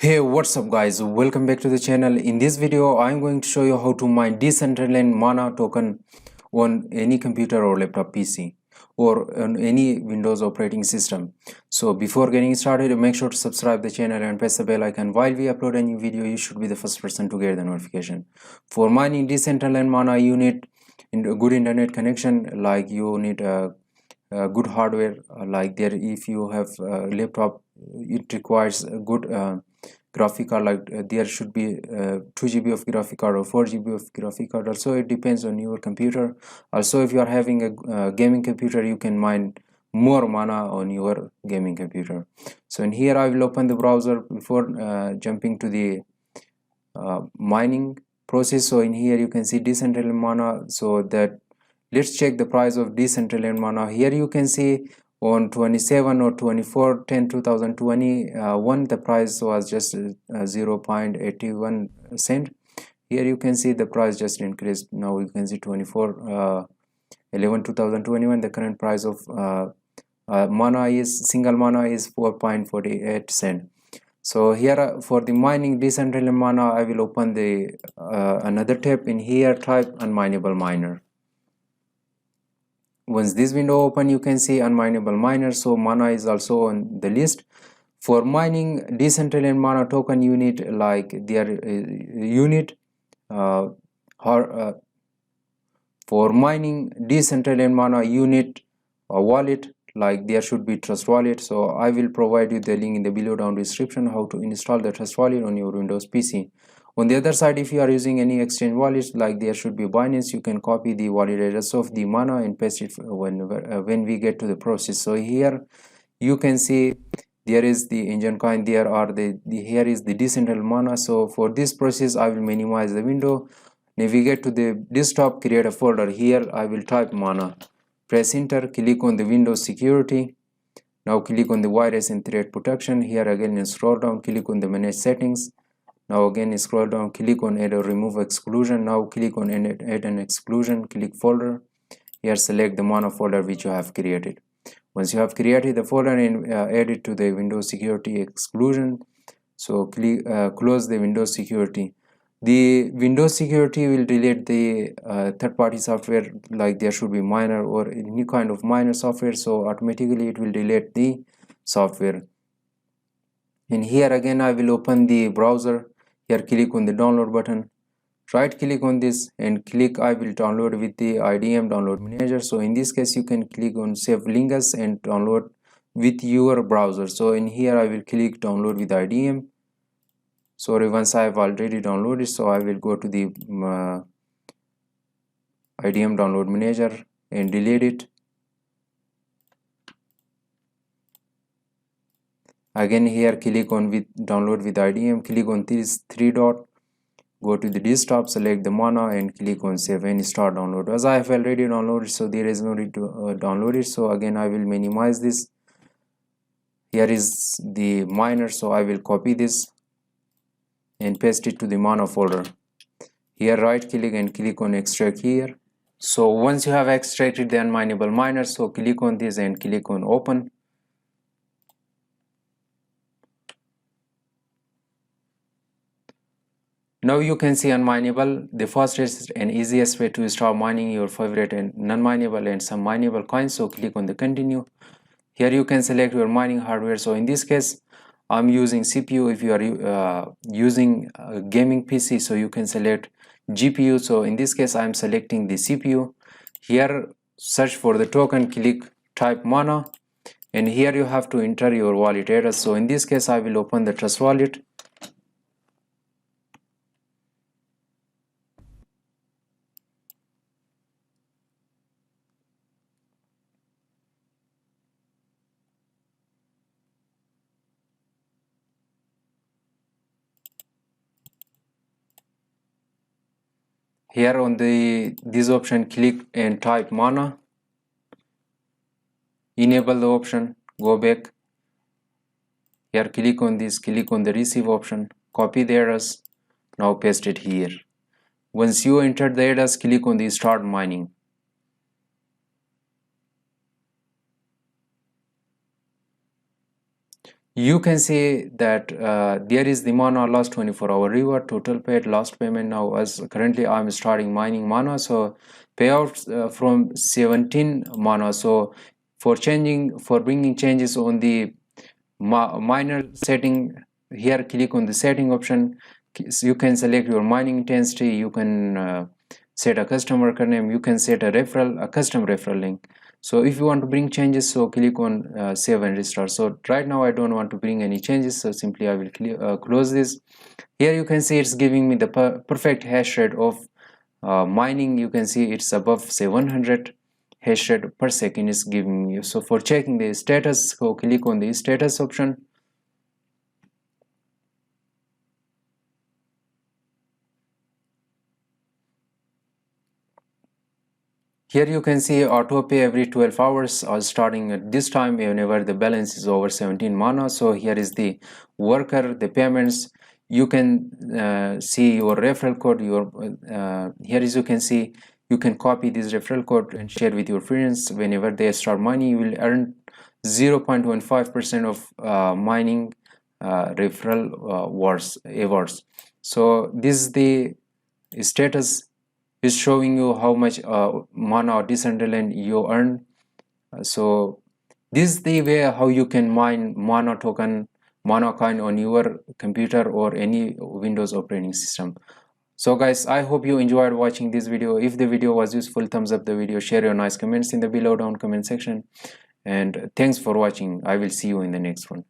Hey, what's up guys, welcome back to the channel. In this video I'm going to show you how to mine Decentraland MANA token on any computer or laptop PC or on any Windows operating system. So before getting started, make sure to subscribe the channel and press the bell icon. While we upload a new video, you should be the first person to get the notification. For mining Decentraland MANA, you need a good internet connection, like you need a good hardware, like there if you have a laptop, it requires a good graphic card, like there should be 2 GB of graphic card or 4 GB of graphic card. Also it depends on your computer. Also if you are having a gaming computer, you can mine more mana on your gaming computer. So in here I will open the browser before jumping to the mining process. So in here you can see Decentraland MANA. So that let's check the price of Decentraland MANA. Here you can see on 27 or 24/10/2021 the price was just 0.81 cent. Here you can see the price just increased. Now you can see 24/11/2021 the current price of mana is single mana is 4.48 cent. So here for the mining Decentraland MANA, I will open the another tab. In here type unmineable miner. Once this window open, you can see unmineable miner. So mana is also on the list. For mining Decentraland MANA token, you need like their unit. For mining Decentraland MANA, unit wallet, like there should be trust wallet. So I will provide you the link in the below down description how to install the trust wallet on your Windows PC. On the other side, if you are using any exchange wallets, like there should be Binance, you can copy the wallet address of the mana and paste it when we get to the process. So here you can see there is the engine coin, there are here is the Decentraland MANA. So for this process I will minimize the window, navigate to the desktop, create a folder. Here I will type mana, press enter, click on the Windows security. Now click on the virus and threat protection. Here again scroll down, click on the manage settings. Now again scroll down, click on add or remove exclusion. Now click on add an exclusion, click folder. Here select the mana folder which you have created. Once you have created the folder and add it to the Windows security exclusion, so click close the Windows security. The Windows security will delete the third-party software, like there should be miner or any kind of miner software, so automatically it will delete the software. And here again I will open the browser. Here click on the download button, right click on this and click I will download with the IDM download manager. So in this case you can click on save link as and download with your browser. So in here I will click download with IDM. Sorry, once I have already downloaded, so I will go to the IDM download manager and delete it. Again here click on with download with IDM, click on this three dot, go to the desktop, select the mana and click on save and start download. As I have already downloaded, so there is no need to download it. So again I will minimize this. Here is the miner, so I will copy this and paste it to the mana folder. Here right click and click on extract here. So once you have extracted the unmineable miner, so click on this and click on open. Now you can see unmineable. The fastest and easiest way to start mining your favorite and non-mineable and some mineable coins. So click on the continue. Here you can select your mining hardware. So in this case I'm using CPU. If you are using a gaming PC, so you can select GPU. So in this case I'm selecting the CPU. Here search for the token, click type mana, and here you have to enter your wallet address. So in this case I will open the trust wallet. Here on this option click and type mana, enable the option, go back. Here click on this, click on the receive option, copy the address, now paste it here. Once you enter the address, click on the start mining. you can see that there is the mana last 24-hour reward, total paid, last payment. Now as currently I'm starting mining mana, so payouts from 17 mana. So for bringing changes on the miner setting, here click on the setting option. You can select your mining intensity, you can set a custom worker name, you can set a custom referral link. So if you want to bring changes, so click on save and restart. So right now I don't want to bring any changes, so simply I will close this. Here you can see it's giving me the perfect hash rate of mining. You can see it's above 700 hash rate per second is giving you. So for checking the status, so click on the status option. Here you can see auto pay every 12 hours starting at this time whenever the balance is over 17 mana. So here is the worker, the payments. You can see your referral code. Here is, you can see, you can copy this referral code and share with your friends. Whenever they start mining, you will earn 0.15% of mining referral awards. So this is the status, is showing you how much mana or Decentraland you earn. So this is the way how you can mine mana token, mana coin on your computer or any Windows operating system. So guys, I hope you enjoyed watching this video. If the video was useful, thumbs up the video, share your nice comments in the below down comment section, and thanks for watching. I will see you in the next one.